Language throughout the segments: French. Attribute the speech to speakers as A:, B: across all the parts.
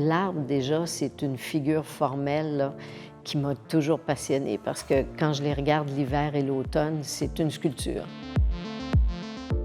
A: l'arbre, déjà, c'est une figure formelle là, qui m'a toujours passionnée parce que quand je les regarde l'hiver et l'automne, c'est une sculpture.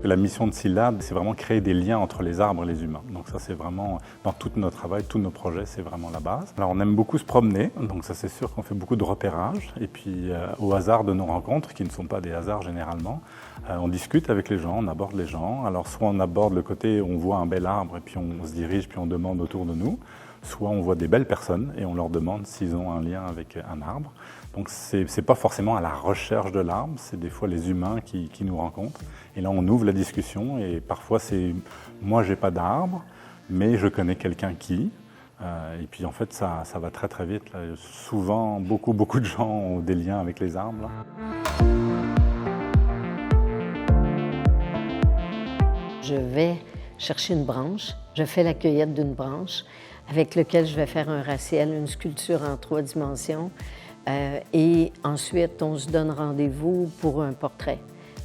B: La mission de SILAB, c'est vraiment créer des liens entre les arbres et les humains. Donc ça, c'est vraiment, dans tout notre travail, tous nos projets, c'est vraiment la base. Alors on aime beaucoup se promener, donc ça c'est sûr qu'on fait beaucoup de repérage. Et puis au hasard de nos rencontres, qui ne sont pas des hasards généralement, on discute avec les gens, on aborde les gens. Alors soit on aborde le côté, on voit un bel arbre et puis on se dirige, puis on demande autour de nous. Soit on voit des belles personnes et on leur demande s'ils ont un lien avec un arbre. Donc c'est pas forcément à la recherche de l'arbre, c'est des fois les humains qui nous rencontrent. Et là on ouvre la discussion et parfois c'est « moi j'ai pas d'arbre, mais je connais quelqu'un qui… » Et puis en fait ça va très très vite. Là. Souvent beaucoup de gens ont des liens avec les arbres. Là.
A: Je vais chercher une branche, je fais la cueillette d'une branche avec laquelle je vais faire un raciel, une sculpture en 3 dimensions. Et ensuite, on se donne rendez-vous pour un portrait.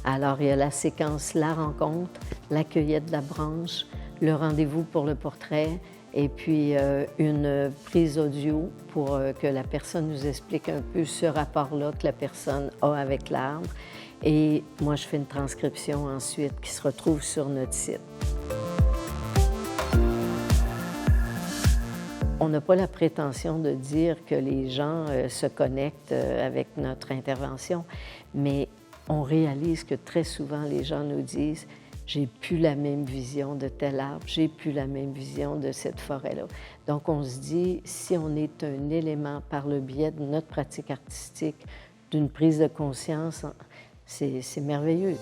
A: Alors, il y a la séquence, la rencontre, la cueillette de la branche, le rendez-vous pour le portrait et puis une prise audio pour que la personne nous explique un peu ce rapport-là que la personne a avec l'arbre. Et moi, je fais une transcription ensuite qui se retrouve sur notre site. On n'a pas la prétention de dire que les gens se connectent avec notre intervention, mais on réalise que très souvent, les gens nous disent « j'ai plus la même vision de tel arbre, j'ai plus la même vision de cette forêt-là ». Donc, on se dit, si on est un élément par le biais de notre pratique artistique, d'une prise de conscience, c'est merveilleux.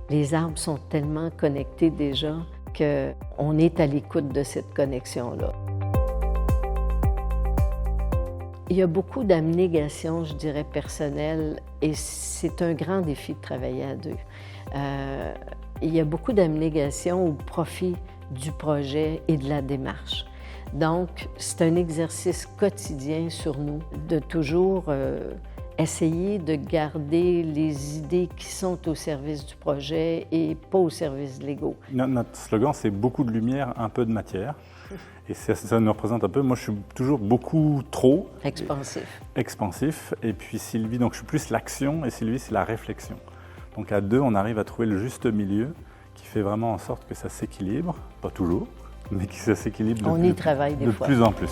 A: Les arbres sont tellement connectés déjà qu'on est à l'écoute de cette connexion-là. Il y a beaucoup d'abnégation, je dirais, personnelle, et c'est un grand défi de travailler à deux. Il y a beaucoup d'abnégation au profit du projet et de la démarche. Donc, c'est un exercice quotidien sur nous de toujours essayer de garder les idées qui sont au service du projet et pas au service de l'ego.
B: Notre slogan, c'est « beaucoup de lumière, un peu de matière ». Et ça nous représente un peu. Moi, je suis toujours beaucoup trop…
A: Expansif.
B: Expansif. Et puis Sylvie, donc je suis plus l'action et Sylvie, c'est la réflexion. Donc à deux, on arrive à trouver le juste milieu qui fait vraiment en sorte que ça s'équilibre. Pas toujours, mais que ça s'équilibre
A: de plus en plus.